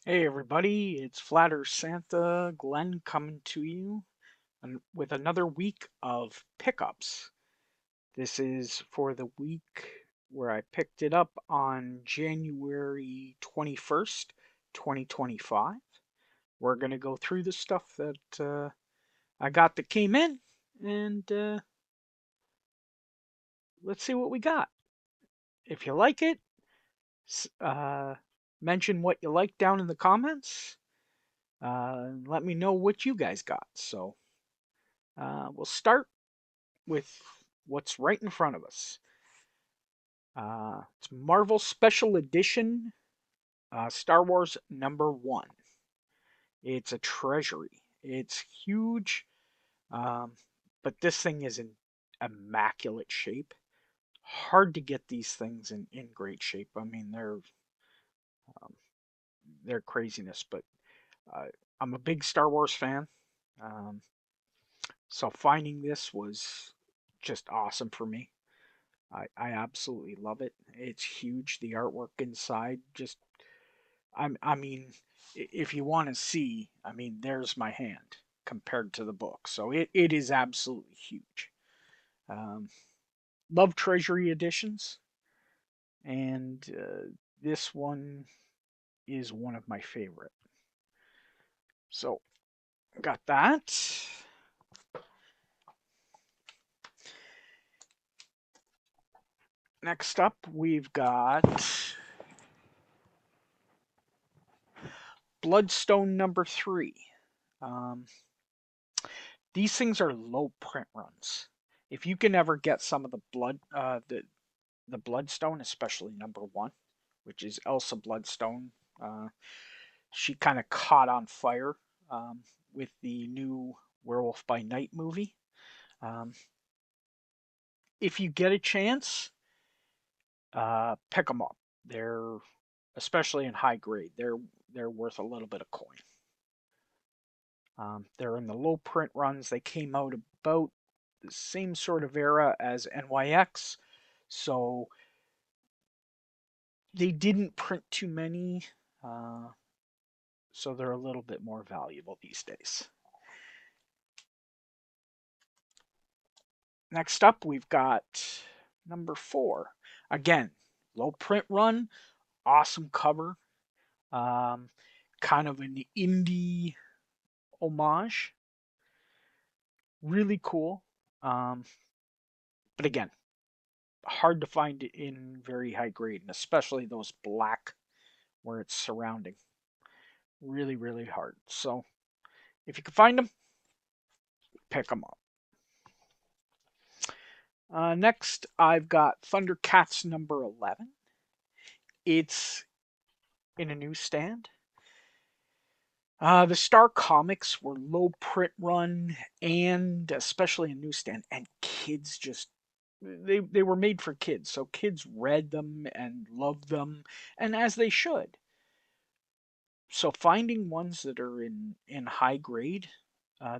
Hey everybody, it's Flatter Santa Glenn coming to you with another week of pickups. This is for the week where I picked it up on January 21st, 2025. We're going to go through the stuff that I got that came in and let's see what we got. If you like it, mention what you like down in the comments. Let me know what you guys got. We'll start with what's right in front of us. It's Marvel Special Edition Star Wars #1. It's a treasury. It's huge, um, but this thing is in immaculate shape. Hard to get these things in great shape. I mean, um, they're craziness, but uh, I'm a big Star Wars fan. Um, so finding this was just awesome for me. I absolutely love it. It's huge. The artwork inside just I mean, if you want to see, I mean, there's my hand compared to the book. So it is absolutely huge. Um, love Treasury editions, and this one is one of my favorite. So got that. Next up, we've got Bloodstone #3. Um, these things are low print runs. If you can ever get some of the Bloodstone, especially #1, which is Elsa Bloodstone, uh, she kind of caught on fire um, with the new Werewolf by Night movie. Um, if you get a chance, pick them up. They're especially in high grade. They're worth a little bit of coin. They're in the low print runs. They came out about the same sort of era as NYX, so they didn't print too many, uh, so they're a little bit more valuable these days. Next up, we've got #4. Again, low print run, awesome cover, um, kind of an indie homage. Really cool. Um, but again, hard to find in very high grade, and especially those black where it's surrounding. Really, really hard. So if you can find them, pick them up. Next, I've got Thundercats #11. It's in a newsstand. The Star Comics were low print run and especially a newsstand, and kids just they were made for kids, so kids read them and loved them, and as they should. So finding ones that are in high grade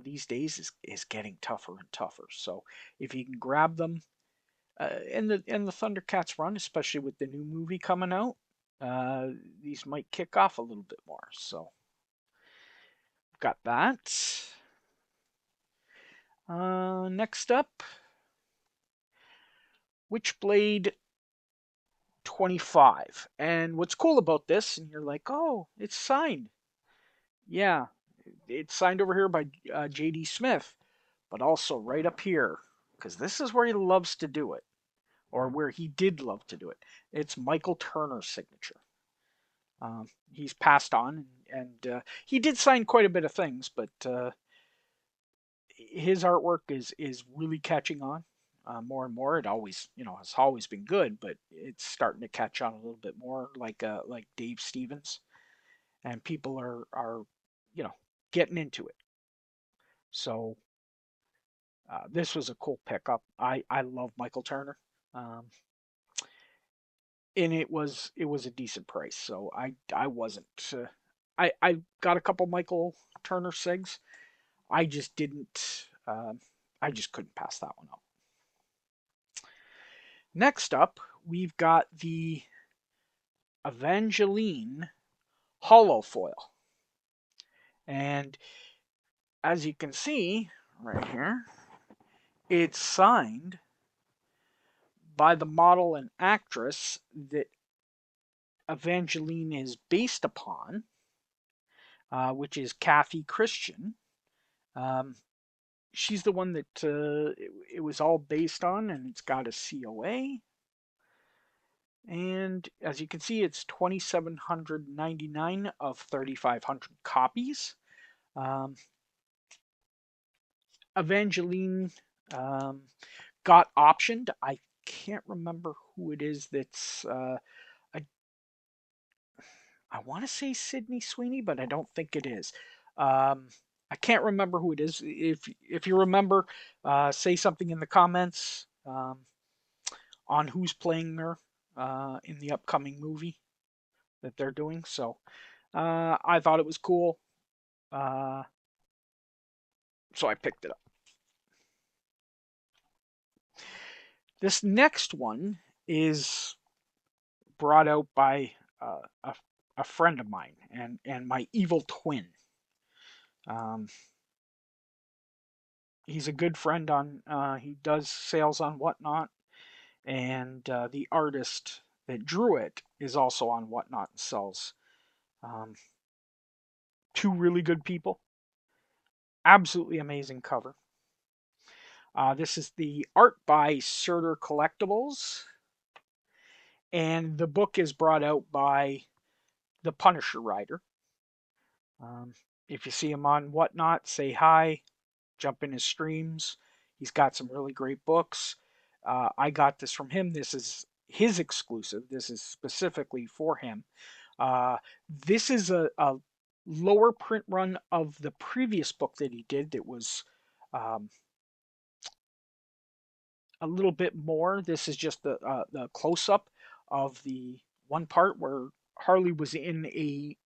these days is getting tougher and tougher. So if you can grab them, and the Thundercats run, especially with the new movie coming out, uh, these might kick off a little bit more. So got that. Next up, Witchblade 25. And what's cool about this, and you're like, oh, it's signed. Yeah, it's signed over here by J.D. Smith, but also right up here, because this is where he loves to do it, or where he did love to do it. It's Michael Turner's signature. He's passed on, and he did sign quite a bit of things, but his artwork is really catching on more and more. It always, has always been good, but it's starting to catch on a little bit more, like Dave Stevens, and people are you know getting into it. So this was a cool pickup. I love Michael Turner, um, and it was a decent price. So I wasn't. I got a couple Michael Turner sigs. I just didn't. I just couldn't pass that one up. Next up, we've got the Evangeline hollow foil. And as you can see right here, it's signed by the model and actress that Evangeline is based upon, which is Kathy Christian. Um, she's the one that it was all based on, and it's got a COA. And as you can see, it's 2,799 of 3,500 copies. Um, Evangeline um, got optioned. I can't remember who it is that's. I, I want to say Sydney Sweeney, but I don't think it is. I can't remember who it is. If you remember, say something in the comments on who's playing her in the upcoming movie that they're doing. So I thought it was cool, uh, so I picked it up. This next one is brought out by a friend of mine and my evil twin. Um, he's a good friend on. He does sales on Whatnot, and the artist that drew it is also on Whatnot and sells. Um, two really good people. Absolutely amazing cover. This is the art by Surtur Collectibles, and the book is brought out by the Punisher writer. Um, if you see him on Whatnot, say hi, jump in his streams. He's got some really great books. I got this from him. This is his exclusive. This is specifically for him. This is a lower print run of the previous book that he did that was um, a little bit more. This is just the close up of the one part where Harley was in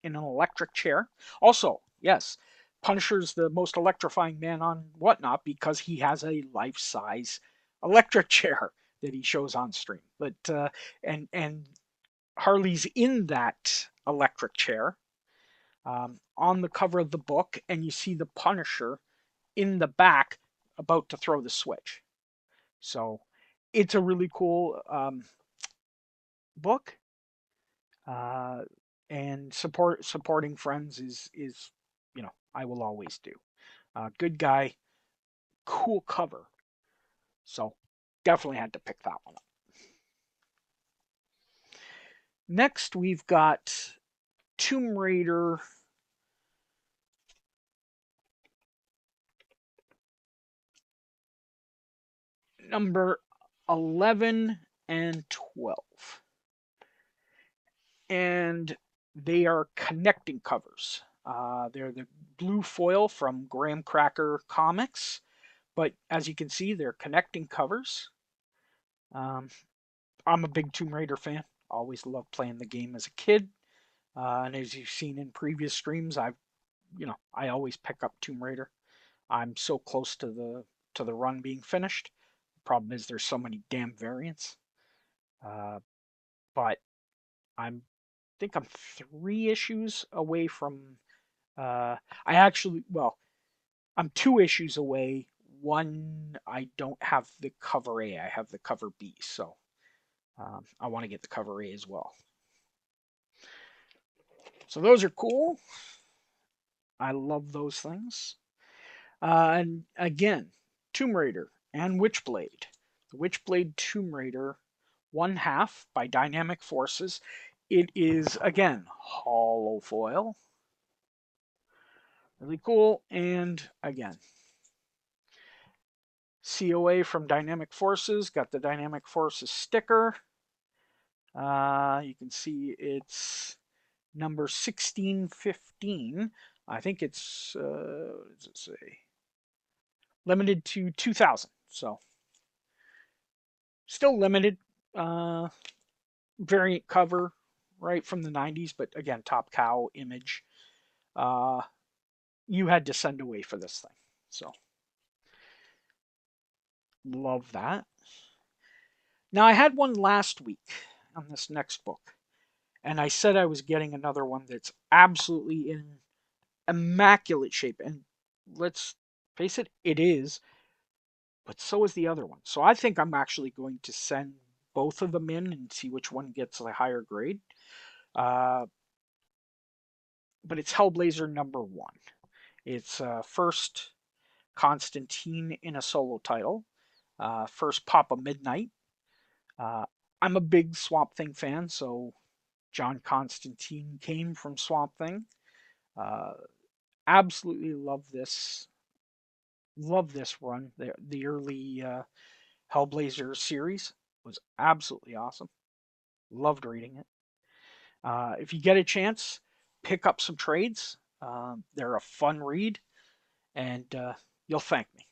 an electric chair. Also, yes, Punisher's the most electrifying man on Whatnot because he has a life size electric chair that he shows on stream. But and Harley's in that electric chair on the cover of the book, and you see the Punisher in the back about to throw the switch. So it's a really cool book, uh, and supporting friends is I will always do. Good guy, cool cover. So definitely had to pick that one up. Next, we've got Tomb Raider. Number 11 and 12. And they are connecting covers. They're the blue foil from Graham Cracker Comics, but as you can see, they're connecting covers. Um, I'm a big Tomb Raider fan. Always loved playing the game as a kid, and as you've seen in previous streams, I always pick up Tomb Raider. I'm so close to the run being finished. The problem is there's so many damn variants, uh, but I'm think I'm 3 issues away from. I actually, well, I'm 2 issues away. One, I don't have the cover A. I have the cover B, so I want to get the cover A as well. So those are cool. I love those things. And again, Tomb Raider and Witchblade. The Witchblade Tomb Raider, one half by Dynamic Forces. It is again hollow foil. Really cool. And again, COA from Dynamic Forces. Got the Dynamic Forces sticker. You can see it's number 1615. I think it's, what does it say? Limited to 2,000. So, still limited. Uh, Variant cover, right, from the 90s, but again, Top Cow image. Uh, you had to send away for this thing. So, love that. Now, I had one last week on this next book, And I said I was getting another one that's absolutely in immaculate shape. And let's face it, it is, but so is the other one. So I think I'm actually going to send both of them in and see which one gets a higher grade. Uh, but it's Hellblazer #1. It's first Constantine in a solo title, first Papa Midnight. Uh, I'm a big Swamp Thing fan, so John Constantine came from Swamp Thing. Uh, Absolutely love this run. The early Hellblazer series was absolutely awesome. Loved reading it. If you get a chance, pick up some trades. They're a fun read, and you'll thank me.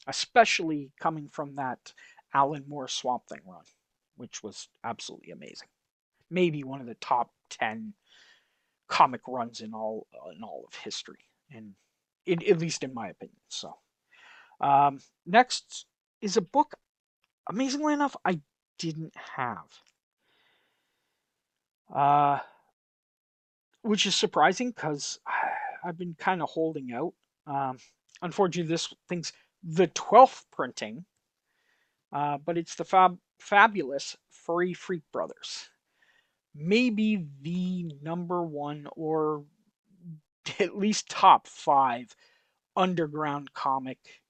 Especially coming from that Alan Moore Swamp Thing run, which was absolutely amazing. Maybe one of the top 10 comic runs in all of history, and at least in my opinion. So, next is a book. Amazingly enough, I didn't have, uh, which is surprising because I've been kind of holding out. Um, Unfortunately, this thing's the 12th printing, but it's the fabulous Furry Freak Brothers. Maybe the #1 or at least top 5 underground comic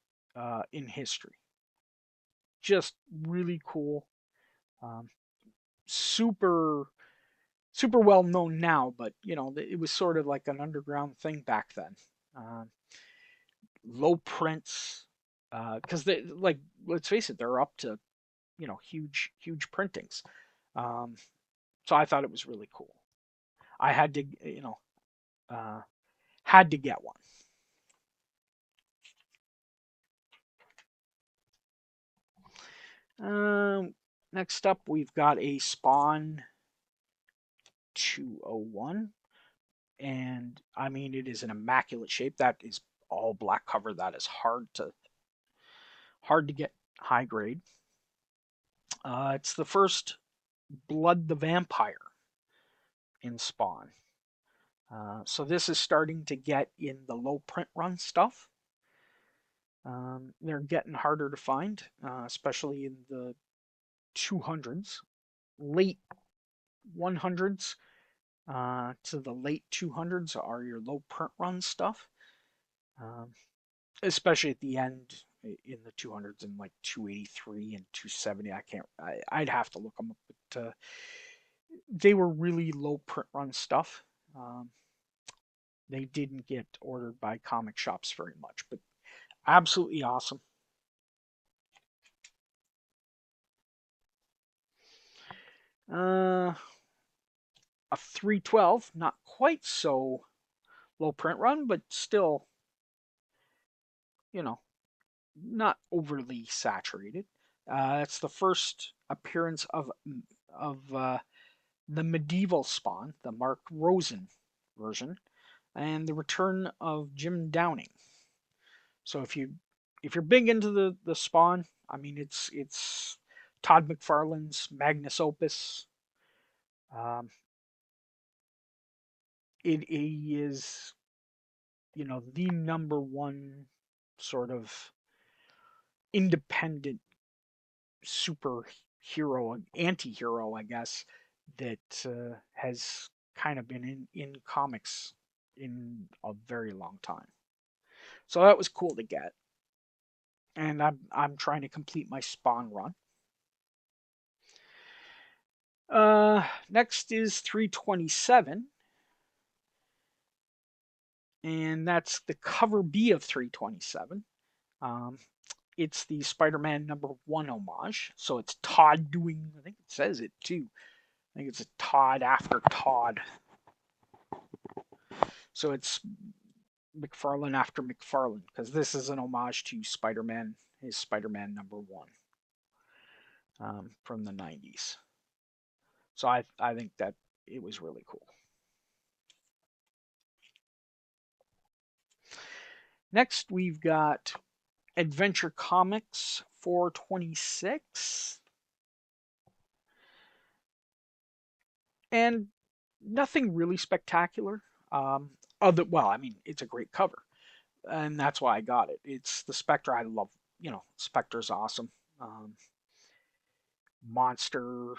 in history. Just really cool. Um, super super well known now, but you know it was sort of like an underground thing back then. Um, Low prints, because they like let's face it, they're up to huge printings. Um, so I thought it was really cool. I had to uh, had to get one. Next up, we've got a Spawn 201, and I mean it is an immaculate shape. That is all black cover. That is hard to get high grade. It's the first Blood the Vampire in Spawn. So this is starting to get in the low print run stuff. They're getting harder to find, especially in the 200s, late 100s to the late 200s are your low print run stuff, um, especially at the end in the 200s and like 283 and 270. I'd have to look them up, but they were really low print run stuff. Um, they didn't get ordered by comic shops very much, but absolutely awesome. Uh, a 312, not quite so low print run, but still, you know, not overly saturated. It's the first appearance of the medieval Spawn, the Mark Rosen version, and the return of Jim Downing. So if you're big into the Spawn, I mean it's Todd McFarlane's magnus opus. Um, it is the #1 sort of independent superhero, anti-hero, I guess, that has kind of been in comics in a very long time. So that was cool to get, and I'm trying to complete my Spawn run. Next is 327, and that's the cover B of 327. Um, it's the Spider-Man #1 homage, so it's Todd doing. I think it says it too. I think it's a Todd after Todd. So it's McFarlane after McFarlane because this is an homage to Spider-Man, his Spider-Man #1 from the '90s. So I think that it was really cool. Next we've got Adventure Comics 426. And nothing really spectacular. Well, I mean, it's a great cover, and that's why I got it. It's the Spectre. I love, Spectre's awesome. Um, Monster,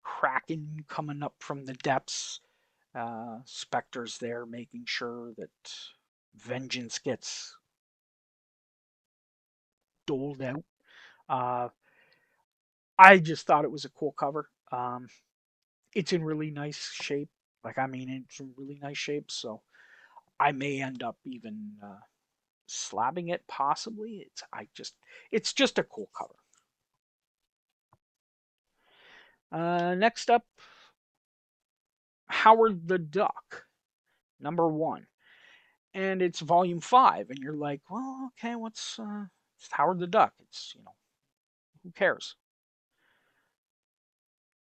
Kraken coming up from the depths. Spectre's there making sure that vengeance gets doled out. Uh, I just thought it was a cool cover. It's in really nice shape. Like, I mean, it's in really nice shape. So I may end up even slabbing it, possibly. It's just a cool cover. Next up, Howard the Duck, #1, and it's volume 5. And you're like, well, okay, what's it's Howard the Duck? It's who cares?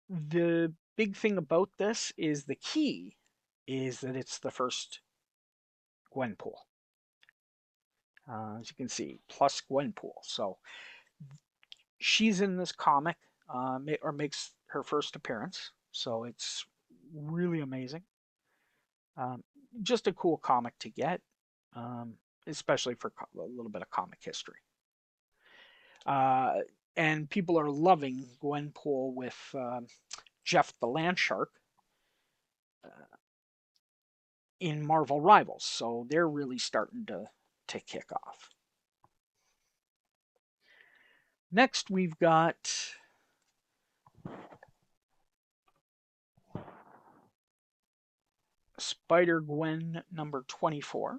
The big thing about this is the key is that it's the first Gwenpool. As you can see, plus Gwenpool. So she's in this comic, or makes her first appearance. So it's really amazing. Um, just a cool comic to get, um, especially for a little bit of comic history. Uh, and people are loving Gwenpool with Jeff the Landshark in Marvel Rivals. So they're really starting to kick off. Next, we've got Spider-Gwen #24.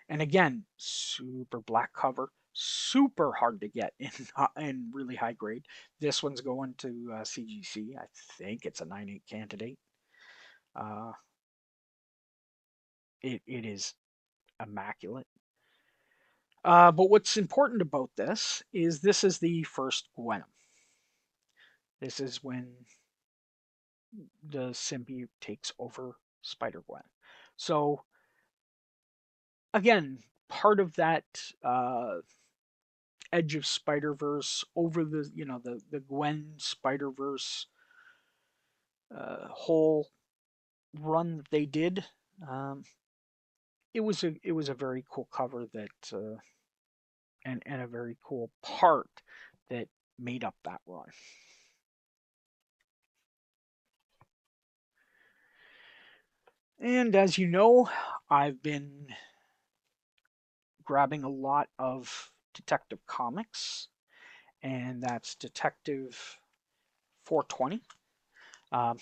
And again, super black cover, super hard to get in really high grade. This one's going to CGC. I think it's a 9.8 candidate. Uh, it is immaculate. But what's important about this is the first Gwenom. This is when the symbiote takes over Spider-Gwen. So again, part of that Edge of Spider-Verse over the Gwen Spider-Verse whole run that they did. Um, it was a very cool cover that and a very cool part that made up that run. And as you know, I've been grabbing a lot of Detective Comics, and that's Detective 420. Um,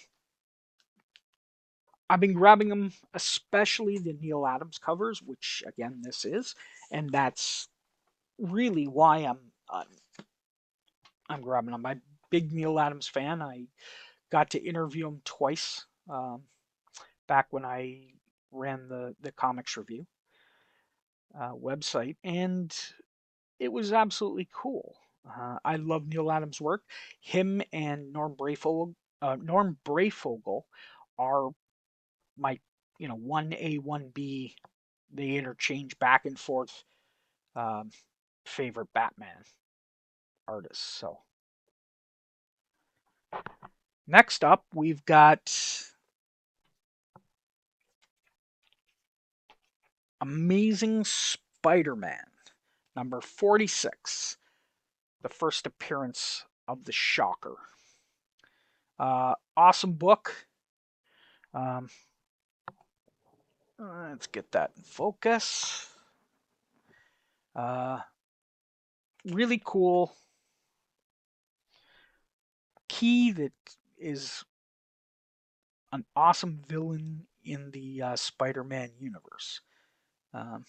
I've been grabbing them, especially the Neal Adams covers, which again this is, and that's really why I'm grabbing them. I'm a big Neal Adams fan. I got to interview him twice back when I ran the comics review website, and it was absolutely cool. I love Neal Adams' work. Him and Norm Brayfogle are my 1A 1B. They interchange back and forth um, favorite Batman artists. So next up, we've got Amazing Spider-Man #46, the first appearance of the Shocker. Awesome book. Um, let's get that in focus. Uh, really cool key that is an awesome villain in the Spider-Man universe. Um,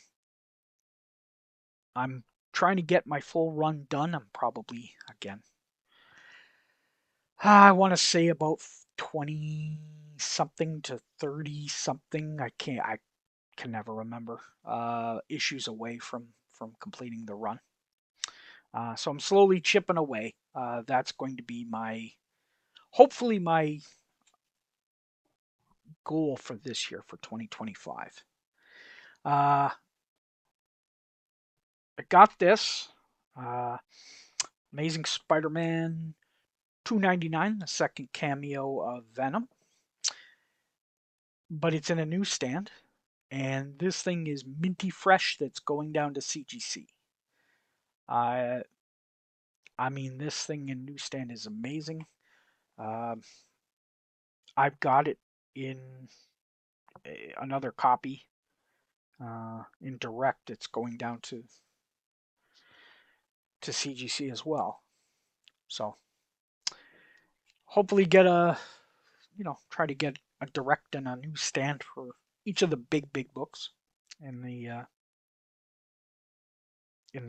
I'm trying to get my full run done. I'm probably, again, I want to say about 20 something to 30 something. I can never remember issues away from completing the run. So I'm slowly chipping away. That's going to be hopefully my goal for this year, for 2025. I got this. Uh, Amazing Spider-Man 299, the second cameo of Venom. but it's in a newsstand, and this thing is minty fresh. That's going down to CGC. Uh, I mean, this thing in newsstand is amazing. Um, I've got it in another copy in direct. It's going down to CGC as well. So hopefully get a try to get a direct and a newsstand for each of the big books in the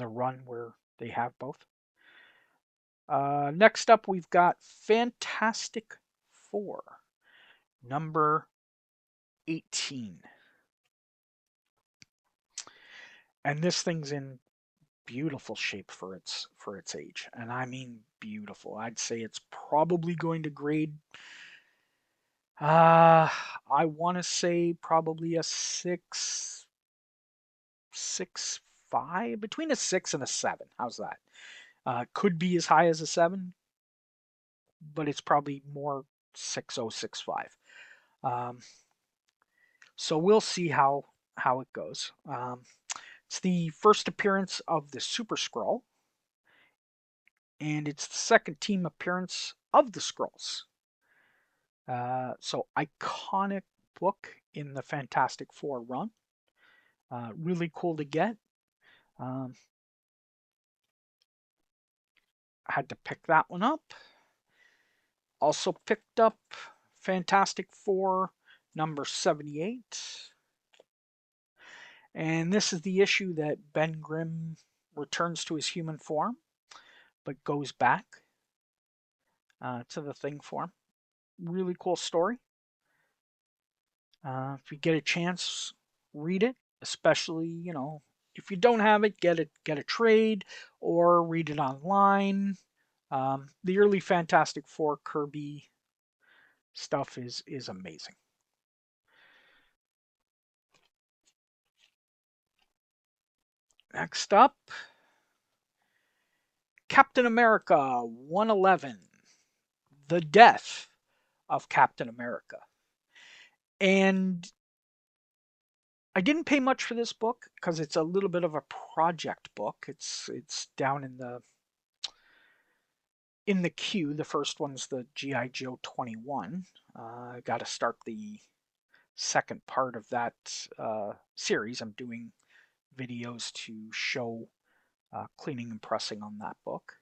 run where they have both. Next up, we've got Fantastic Four, number 18. And this thing's in beautiful shape for its age. And I mean beautiful. I'd say it's probably going to grade I want to say probably a 6.5, between a 6 and a 7. How's that? Could be as high as a 7, but it's probably more 6.0, 6.5. So we'll see how it goes. It's the first appearance of the Super Skrull, and it's the second team appearance of the Skrulls. So iconic book in the Fantastic Four run. Really cool to get. Um, had to pick that one up. Also picked up Fantastic Four number 78. And this is the issue that Ben Grimm returns to his human form, but goes back to the Thing form. Really cool story. If you get a chance, read it. Especially, if you don't have it, get a trade or read it online. The early Fantastic Four Kirby stuff is amazing. Next up, Captain America 111, The Death of Captain America. And I didn't pay much for this book because it's a little bit of a project book. It's down in the queue. The first one's the G.I. Joe 21. I got to start the second part of that series. I'm doing videos to show cleaning and pressing on that book.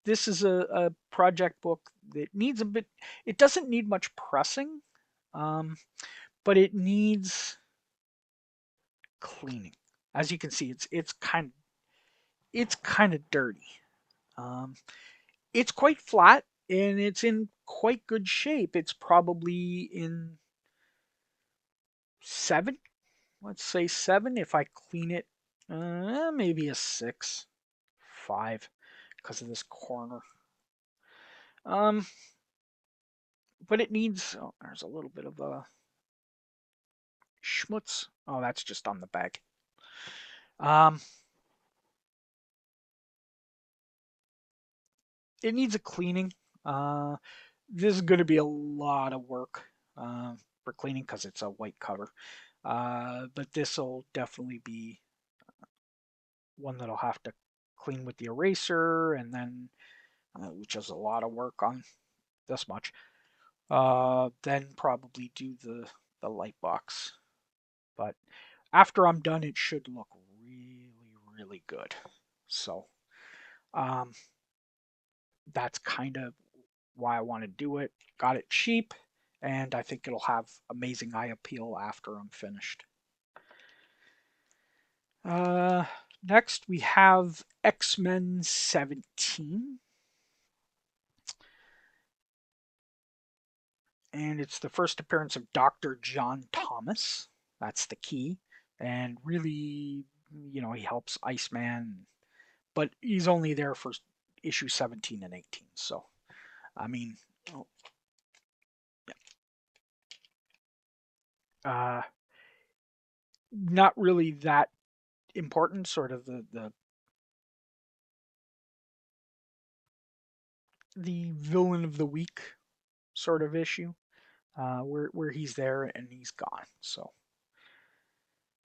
This is a project book that needs a bit. It doesn't need much pressing, but it needs cleaning. As you can see, it's kind of dirty. Um, it's quite flat and it's in quite good shape. It's probably in 7. Let's say 7. If I clean it, maybe a 6, 5, because of this corner. Um, but it needs. Oh, there's a little bit of a schmutz. Oh, that's just on the bag. Um, it needs a cleaning. Uh, this is going to be a lot of work for cleaning because it's a white cover. But this will definitely be one that I'll have to clean with the eraser, and then, which is a lot of work on this much. Then probably do the light box. But after I'm done, it should look really, really good. So um, that's kind of why I want to do it. Got it cheap, and I think it'll have amazing eye appeal after I'm finished. Uh, Next, we have X-Men 17. And it's the first appearance of Dr. John Thomas. That's the key. And really, he helps Iceman, but he's only there for issue 17 and 18. So, I mean, oh, yeah. Not really that important, sort of the villain of the week sort of issue. where he's there and he's gone. So,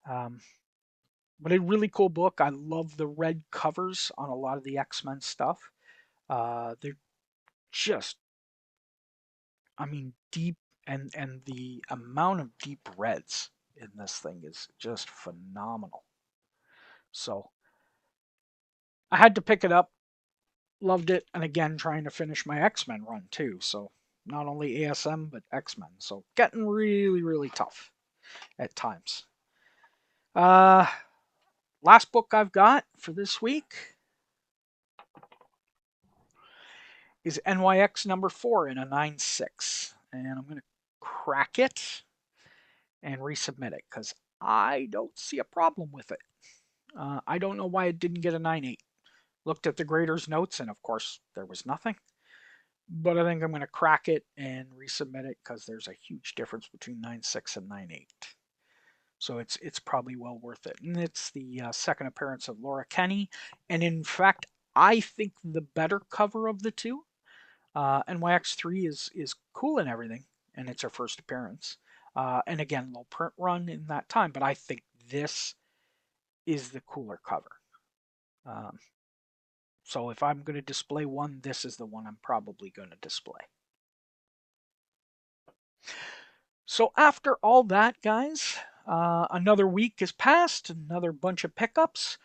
um, but a really cool book. I love the red covers on a lot of the X-Men stuff. They're just, I mean, deep, and the amount of deep reds in this thing is just phenomenal. So I had to pick it up, loved it, and again trying to finish my X-Men run too. So not only ASM but X-Men. So getting really really tough at times. Uh, Last book I've got for this week is NYX number 4 in a 9.6, and I'm gonna crack it and resubmit it because I don't see a problem with it. I don't know why it didn't get a 9.8. Looked at the grader's notes, and of course, there was nothing. But I think I'm going to crack it and resubmit it because there's a huge difference between 9.6 and 9.8. So it's probably well worth it. And it's the second appearance of Laura Kinney. And in fact, I think the better cover of the two. NYX3 is cool and everything, and it's her first appearance. And again, low print run in that time, but I think this is the cooler cover. Um, so if I'm going to display one, this is the one I'm probably going to display. So after all that, guys, another week has passed, another bunch of pickups.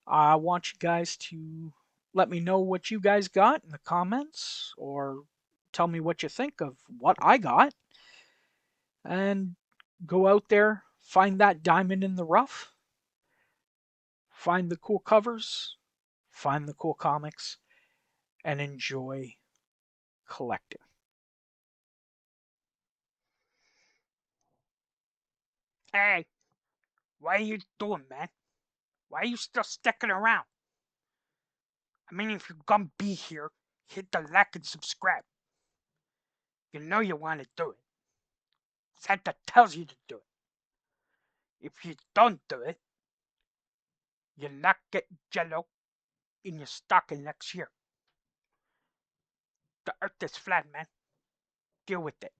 I want you guys to let me know what you guys got in the comments, or tell me what you think of what I got. And go out there, find that diamond in the rough, find the cool covers, find the cool comics, and enjoy collecting. Hey, what are you doing, man? Why are you still sticking around? I mean, if you're gonna be here, hit the like and subscribe. You know you want to do it. Santa tells you to do it. If you don't do it, you'll not get jello in your stocking next year. The earth is flat, man. Deal with it.